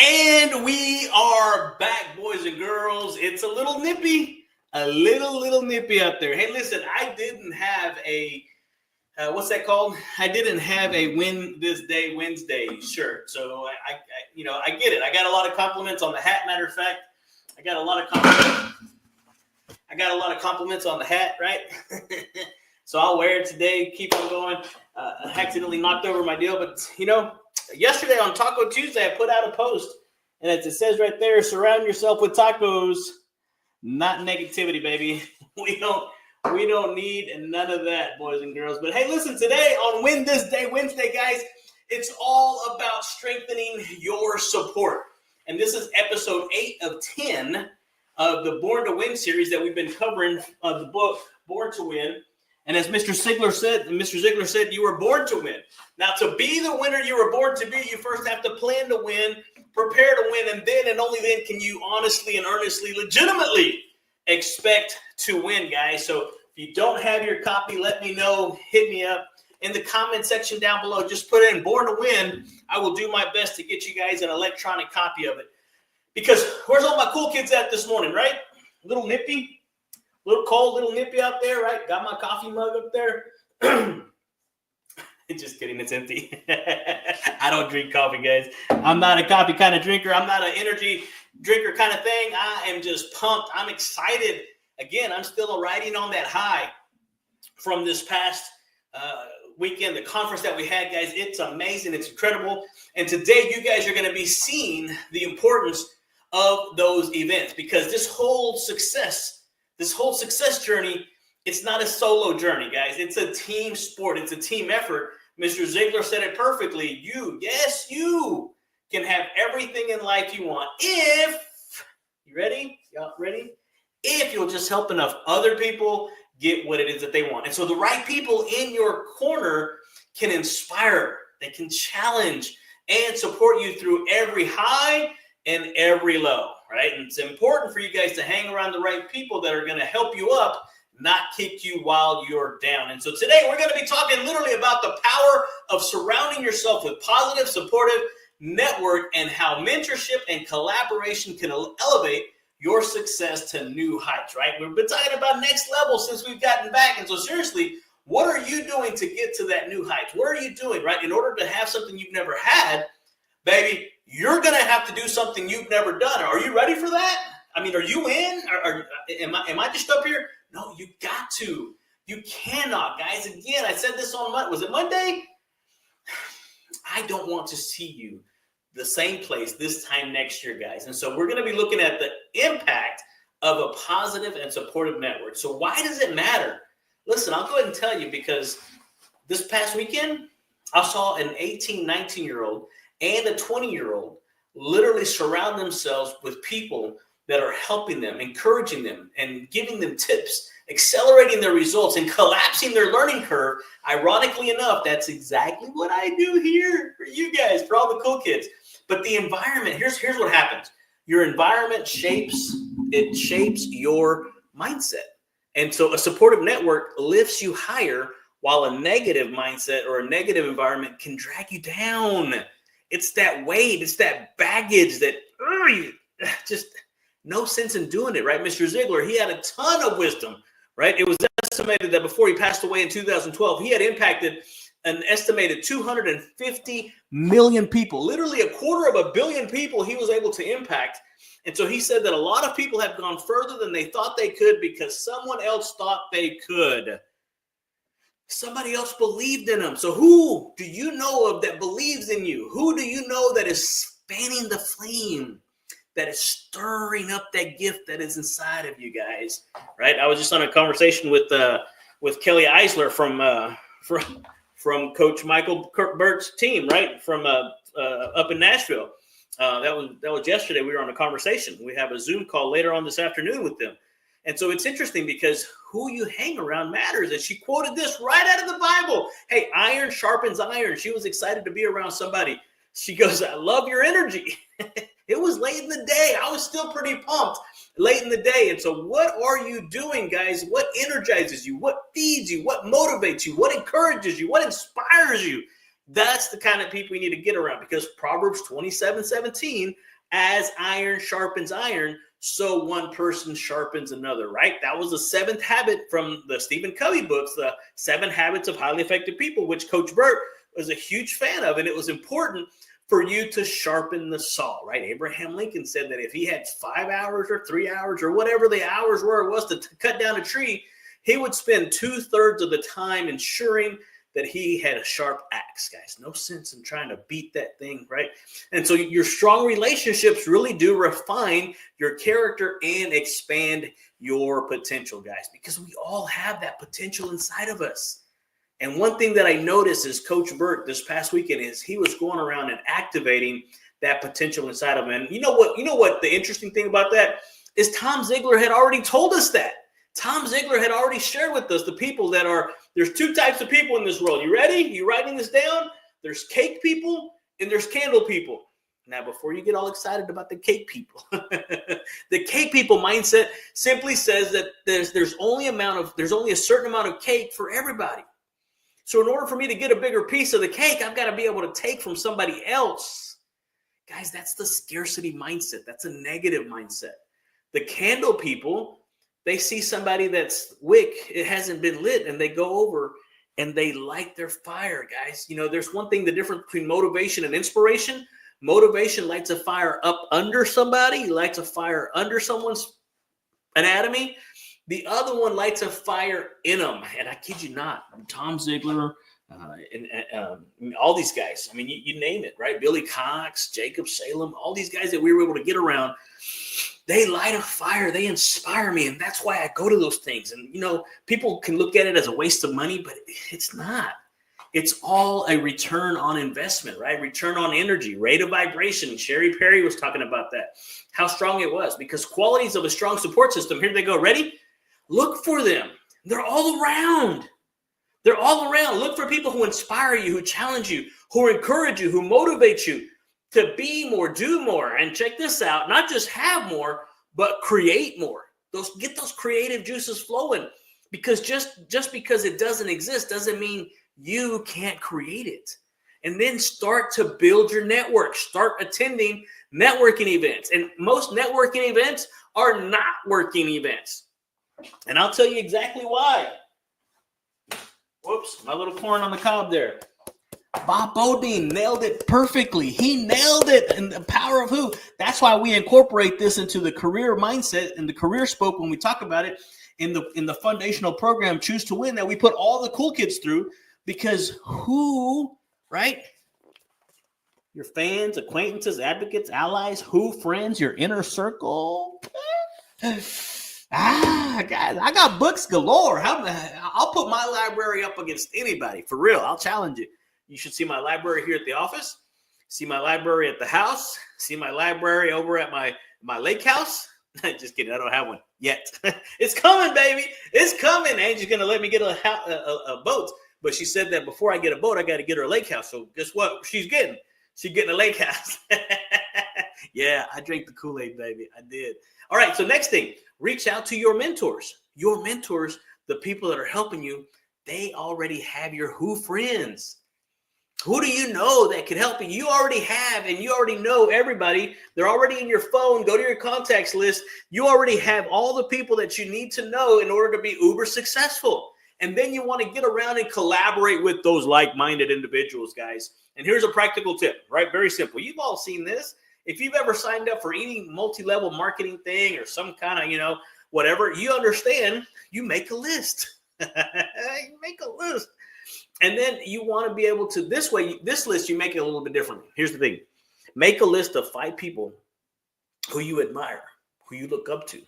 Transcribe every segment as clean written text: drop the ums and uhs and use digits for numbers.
And we are back, boys and girls. It's a little nippy out there. Hey, listen, I didn't have a, what's that called? I didn't have a Win This Day Wednesday shirt. So I get it. I got a lot of compliments on the hat. Matter of fact, I got a lot of compliments on the hat, right? So I'll wear it today, keep on going. I accidentally knocked over my deal, but yesterday on Taco Tuesday, I put out a post, and as it says right there, surround yourself with tacos, not negativity, baby. We don't need none of that, boys and girls. But hey, listen, today on Win This Day Wednesday, guys, it's all about strengthening your support. And this is episode 8 of 10 of the Born to Win series that we've been covering of the book, Born to Win. And as Mr. Ziglar said, you were born to win. Now, to be the winner you were born to be, you first have to plan to win, prepare to win, and then and only then can you honestly and earnestly, legitimately expect to win, guys. So if you don't have your copy, let me know. Hit me up in the comment section down below. Just put in Born to Win. I will do my best to get you guys an electronic copy of it. Because where's all my cool kids at this morning, right? A little nippy. Little cold, little nippy out there, right? Got my coffee mug up there. Just kidding, it's empty. I don't drink coffee, guys. I'm not a coffee kind of drinker. I'm not an energy drinker kind of thing. I am just pumped. I'm excited. Again, I'm still riding on that high from this past weekend, the conference that we had, guys. It's amazing. It's incredible. And today, you guys are going to be seeing the importance of those events, because this whole success journey, it's not a solo journey, guys. It's a team sport. It's a team effort. Mr. Ziglar said it perfectly. You can have everything in life you want if, you ready? Y'all ready? If you'll just help enough other people get what it is that they want. And so the right people in your corner can inspire, they can challenge and support you through every high and every low, right? And it's important for you guys to hang around the right people that are going to help you up, not kick you while you're down. And so today we're going to be talking literally about the power of surrounding yourself with positive, supportive network and how mentorship and collaboration can elevate your success to new heights, right? We've been talking about next level since we've gotten back. And so seriously, what are you doing to get to that new heights? What are you doing, right? In order to have something you've never had, baby, you're going to have to do something you've never done. Are you ready for that? I mean, are you in? Am I just up here? No, you got to. You cannot, guys. Again, I said this on Monday. Was it Monday? I don't want to see you the same place this time next year, guys. And so we're going to be looking at the impact of a positive and supportive network. So why does it matter? Listen, I'll go ahead and tell you, because this past weekend, I saw an 18, 19-year-old and a 20-year-old literally surround themselves with people that are helping them, encouraging them, and giving them tips, accelerating their results, and collapsing their learning curve. Ironically enough, that's exactly what I do here for you guys, for all the cool kids. But the environment, here's what happens. Your environment shapes your mindset. And so a supportive network lifts you higher, while a negative mindset or a negative environment can drag you down. It's that weight, it's that baggage that just no sense in doing it, right? Mr. Ziglar, he had a ton of wisdom, right? It was estimated that before he passed away in 2012, he had impacted an estimated 250 million people, literally 250 million people he was able to impact. And so he said that a lot of people have gone further than they thought they could because someone else thought they could. Somebody else believed in them. So who do you know of that believes in you? Who do you know that is fanning the flame, that is stirring up that gift that is inside of you guys? Right? I was just on a conversation with Kelly Eisler from Coach Michael Burt's team, right? From up in Nashville. That was yesterday. We were on a conversation. We have a Zoom call later on this afternoon with them. And so it's interesting because who you hang around matters. And she quoted this right out of the Bible. Hey, iron sharpens iron. She was excited to be around somebody. She goes, I love your energy. It was late in the day. I was still pretty pumped late in the day. And so what are you doing, guys? What energizes you? What feeds you? What motivates you? What encourages you? What inspires you? That's the kind of people you need to get around, because Proverbs 27:17, as iron sharpens iron, so one person sharpens another, right? That was the 7th habit from the Stephen Covey books, the 7 Habits of Highly Effective People, which Coach Burt was a huge fan of. And it was important for you to sharpen the saw, right? Abraham Lincoln said that if he had 5 hours or 3 hours or whatever the hours were it was to cut down a tree, he would spend 2/3 of the time ensuring that he had a sharp axe, guys. No sense in trying to beat that thing, right? And so your strong relationships really do refine your character and expand your potential, guys, because we all have that potential inside of us. And one thing that I noticed is Coach Burt this past weekend is he was going around and activating that potential inside of him. And you know what the interesting thing about that is, Tom Ziglar had already told us that. Tom Ziglar had already shared with us the people that are, there's 2 types of people in this world. You ready? You writing this down? There's cake people and there's candle people. Now, before you get all excited about the cake people, the cake people mindset simply says that there's only a certain amount of cake for everybody. So in order for me to get a bigger piece of the cake, I've got to be able to take from somebody else. Guys, that's the scarcity mindset. That's a negative mindset. The candle people, they see somebody that's wick, it hasn't been lit, and they go over and they light their fire, guys. You know, there's one thing, the difference between motivation and inspiration. Motivation lights a fire up under somebody, lights a fire under someone's anatomy. The other one lights a fire in them. And I kid you not, Tom Ziglar, and all these guys, I mean, you name it, right? Billy Cox, Jacob Salem, all these guys that we were able to get around, they light a fire. They inspire me. And that's why I go to those things. And, you know, people can look at it as a waste of money, but it's not. It's all a return on investment, right? Return on energy, rate of vibration. Sherry Perry was talking about that, how strong it was, because qualities of a strong support system. Here they go. Ready? Look for them. They're all around. They're all around. Look for people who inspire you, who challenge you, who encourage you, who motivate you to be more, do more. And check this out, not just have more, but create more. Get those creative juices flowing, because just because it doesn't exist doesn't mean you can't create it. And then start to build your network. Start attending networking events. And most networking events are not working events. And I'll tell you exactly why. Whoops, my little corn on the cob there. Bob Bodine nailed it perfectly. He nailed it. And the power of who? That's why we incorporate this into the career mindset and the career spoke when we talk about it in the foundational program, Choose to Win, that we put all the cool kids through. Because who, right? Your fans, acquaintances, advocates, allies, who, friends, your inner circle. Guys, I got books galore. I'll put my library up against anybody. For real, I'll challenge you. You should see my library here at the office. See my library at the house. See my library over at my lake house. Just kidding. I don't have one yet. It's coming, baby. It's coming. Angie's going to let me get a boat. But she said that before I get a boat, I got to get her a lake house. So guess what? She's getting a lake house. Yeah, I drank the Kool-Aid, baby. I did. All right. So next thing, reach out to your mentors. Your mentors, the people that are helping you, they already have your who friends. Who do you know that can help you? You already have, and you already know everybody. They're already in your phone. Go to your contacts list. You already have all the people that you need to know in order to be uber successful. And then you want to get around and collaborate with those like-minded individuals, guys. And here's a practical tip, right? Very simple. You've all seen this. If you've ever signed up for any multi-level marketing thing or some kind of, whatever, you understand, you make a list. You make a list. And then you want to be able to, this list, you make it a little bit different. Here's the thing. Make a list of 5 people who you admire, who you look up to,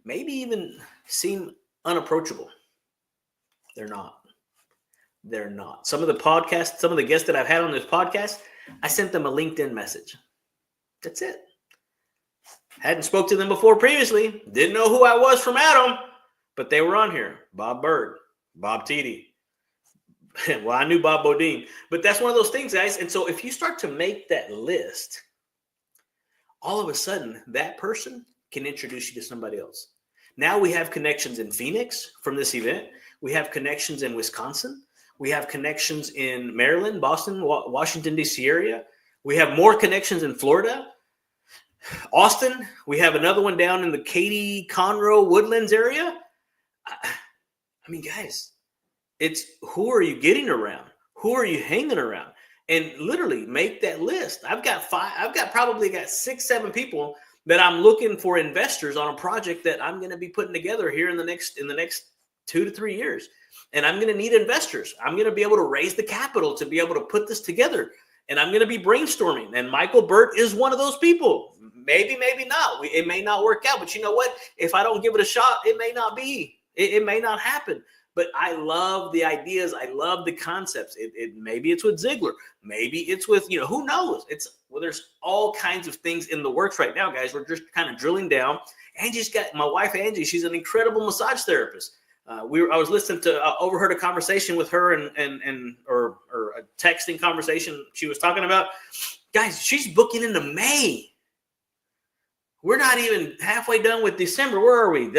maybe even seem unapproachable. They're not. Some of the guests that I've had on this podcast, I sent them a LinkedIn message. That's it. Hadn't spoke to them before previously. Didn't know who I was from Adam, but they were on here. Bob Bird, Bob Teedy. Well, I knew Bob Bodine, but that's one of those things, guys. And so if you start to make that list, all of a sudden that person can introduce you to somebody else. Now we have connections in Phoenix from this event. We have connections in Wisconsin. We have connections in Maryland, Boston, Washington, D.C. area. We have more connections in Florida, Austin. We have another one down in the Katy, Conroe, Woodlands area. I mean, guys, it's who are you getting around? Who are you hanging around? And literally make that list. I've probably got 6-7 people that I'm looking for investors on a project that I'm going to be putting together here in the next 2 to 3 years. And I'm going to need investors. I'm going to be able to raise the capital to be able to put this together. And I'm going to be brainstorming. And Michael Burt is one of those people. Maybe, maybe not. It may not work out. But you know what? If I don't give it a shot, it may not be. It may not happen. But I love the ideas. I love the concepts. Maybe it's with Ziglar. Maybe it's with, who knows? There's all kinds of things in the works right now, guys. We're just kind of drilling down. My wife, Angie, she's an incredible massage therapist. I was listening to, overheard a conversation with her or a texting conversation she was talking about. Guys, she's booking into May. We're not even halfway done with December. Where are we?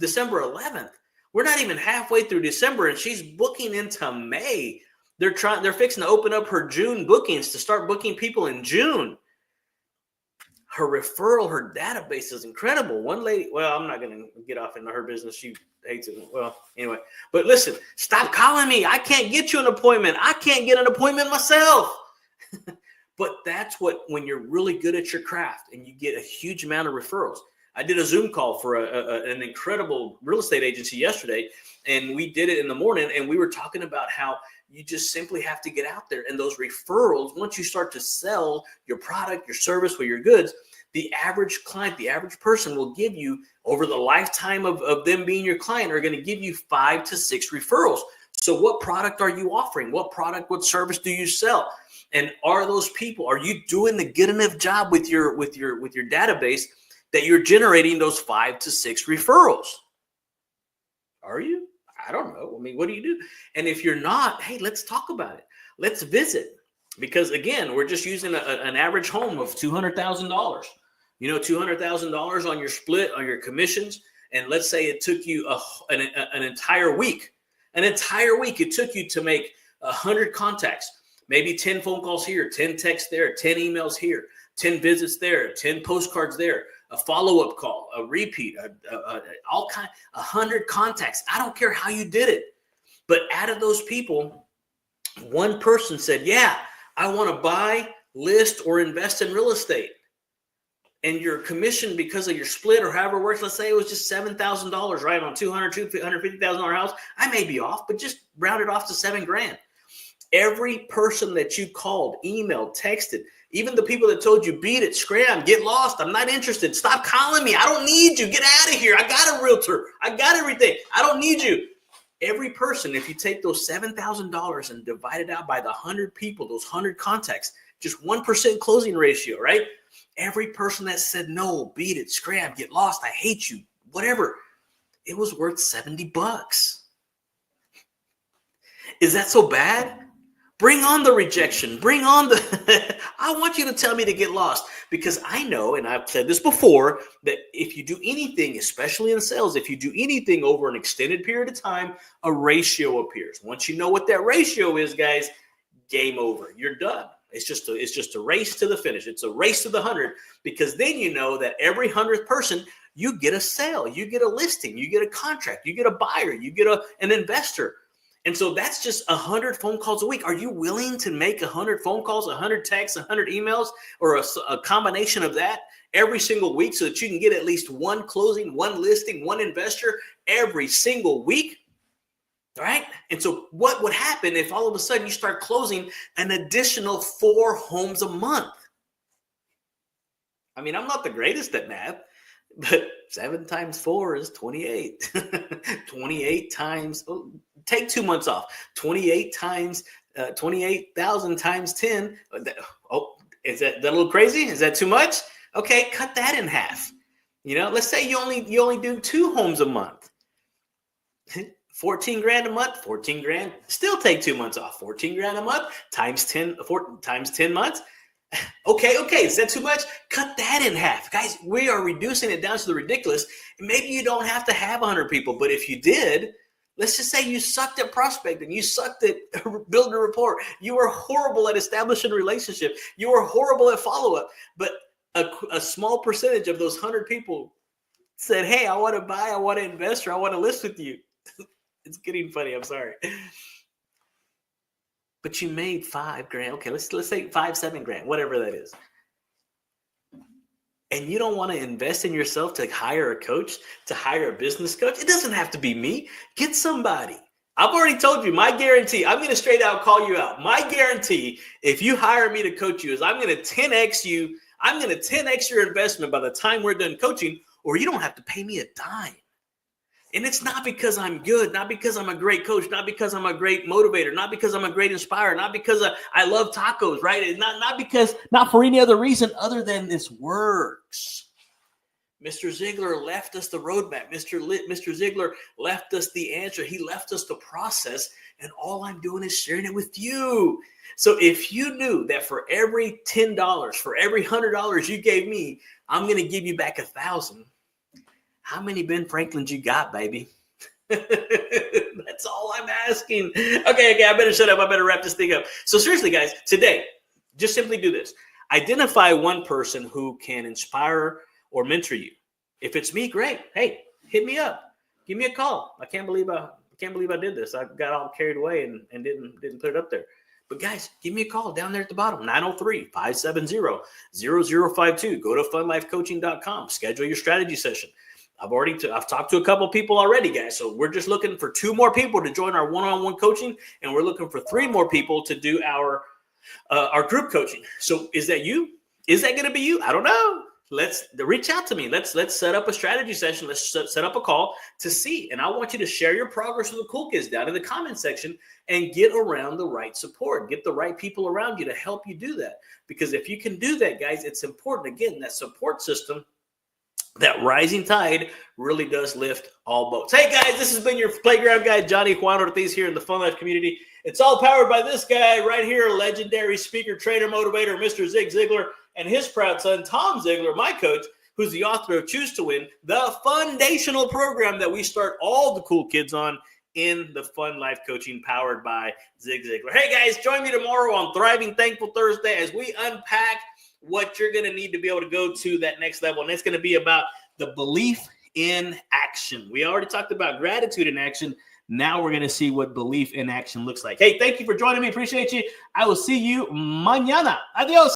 December 11th. We're not even halfway through December, and she's booking into May. They're fixing to open up her June bookings to start booking people in June. Her referral, her database is incredible. One lady, well, I'm not going to get off into her business. She hates it. Well, anyway, but listen, stop calling me. I can't get you an appointment. I can't get an appointment myself. But that's when you're really good at your craft and you get a huge amount of referrals. I did a Zoom call for an incredible real estate agency yesterday, and we did it in the morning, and we were talking about how you just simply have to get out there. And those referrals, once you start to sell your product, your service, or your goods, the average client, the average person will give you, over the lifetime of them being your client, are going to give you 5 to 6 referrals. So what product are you offering? What product, what service do you sell? And are you doing the good enough job with your database that you're generating those 5 to 6 referrals? Are you? I don't know. I mean, what do you do? And if you're not, hey, let's talk about it. Let's visit. Because again, we're just using an average home of $200,000. $200,000 on your split, on your commissions. And let's say it took you an entire week. An entire week it took you to make 100 contacts. Maybe 10 phone calls here, 10 texts there, 10 emails here, 10 visits there, 10 postcards there, a follow-up call, a repeat, all kind, 100 contacts. I don't care how you did it. But out of those people, one person said, yeah, I want to buy, list, or invest in real estate. And your commission, because of your split or however it works, let's say it was just $7,000, right? On $250,000 house. I may be off, but just round it off to $7,000. Every person that you called, emailed, texted, even the people that told you, beat it, scram, get lost, I'm not interested, stop calling me, I don't need you, get out of here, I got a realtor, I got everything, I don't need you. Every person, if you take those $7,000 and divide it out by the 100 people, those 100 contacts, just 1% closing ratio, right? Every person that said no, beat it, scram, get lost, I hate you, whatever, it was worth $70. Is that so bad? Bring on the rejection. Bring on I want you to tell me to get lost, because I know, and I've said this before, that if you do anything, especially in sales, if you do anything over an extended period of time, a ratio appears. Once you know what that ratio is, guys, game over. You're done. It's just a race to the finish. It's a race to the 100, because then you know that every 100th person, you get a sale, you get a listing, you get a contract, you get a buyer, you get an investor. And so that's just 100 phone calls a week. Are you willing to make 100 phone calls, 100 texts, 100 emails, or a combination of that every single week so that you can get at least one closing, one listing, one investor every single week? All right. And so what would happen if all of a sudden you start closing an additional 4 homes a month? I mean, I'm not the greatest at math, but 7 times 4 is 28. 28 times, take 2 months off. 28 times, 28,000 times 10. Is that a little crazy? Is that too much? Okay, cut that in half. Let's say you only do 2 homes a month. 14 grand a month, 14 grand, still take 2 months off. 14 grand a month times 10 months. Okay. Is that too much? Cut that in half. Guys, we are reducing it down to the ridiculous. Maybe you don't have to have 100 people, but if you did, Let's just say you sucked at prospecting. You sucked at building a rapport. You were horrible at establishing a relationship. You were horrible at follow-up. But a small percentage of those 100 people said, hey, I want to buy, I want to invest, or I want to list with you. It's getting funny. I'm sorry. But you made $5,000. Okay, let's say $7,000, whatever that is. And you don't want to invest in yourself to hire a coach, to hire a business coach. It doesn't have to be me. Get somebody. I've already told you my guarantee. I'm going to straight out call you out. My guarantee, if you hire me to coach you, is I'm going to 10x you. I'm going to 10x your investment by the time we're done coaching, or you don't have to pay me a dime. And it's not because I'm good, not because I'm a great coach, not because I'm a great motivator, not because I'm a great inspirer, not because I love tacos, right? It's not for any other reason other than this works. Mr. Ziglar left us the roadmap. Mr. Ziglar left us the answer. He left us the process, and all I'm doing is sharing it with you. So if you knew that for every $10, for every $100 you gave me, I'm going to give you back 1,000. How many Ben Franklins you got, baby? That's all I'm asking. Okay, I better shut up. I better wrap this thing up. So seriously, guys, today, just simply do this. Identify one person who can inspire or mentor you. If it's me, great. Hey, hit me up. Give me a call. I can't believe I did this. I got all carried away and didn't put it up there. But guys, give me a call down there at the bottom, 903-570-0052. Go to funlifecoaching.com. Schedule your strategy session. I've talked to a couple of people already, guys. So we're just looking for 2 more people to join our one-on-one coaching, and we're looking for 3 more people to do our group coaching. So is that you? Is that going to be you? I don't know. Let's reach out to me. Let's set up a strategy session. Let's set up a call to see. And I want you to share your progress with the cool kids down in the comment section and get around the right support. Get the right people around you to help you do that. Because if you can do that, guys, it's important. Again, that support system, that rising tide really does lift all boats. Hey, guys, this has been your playground guy, Johnny Juan Ortiz, here in the Fun Life community. It's all powered by this guy right here, legendary speaker, trainer, motivator, Mr. Zig Ziglar, and his proud son, Tom Ziglar, my coach, who's the author of Choose to Win, the foundational program that we start all the cool kids on in the Fun Life Coaching powered by Zig Ziglar. Hey, guys, join me tomorrow on Thriving Thankful Thursday as we unpack what you're going to need to be able to go to that next level. And it's going to be about the belief in action. We already talked about gratitude in action. Now we're going to see what belief in action looks like. Hey, thank you for joining me. Appreciate you. I will see you mañana. Adios.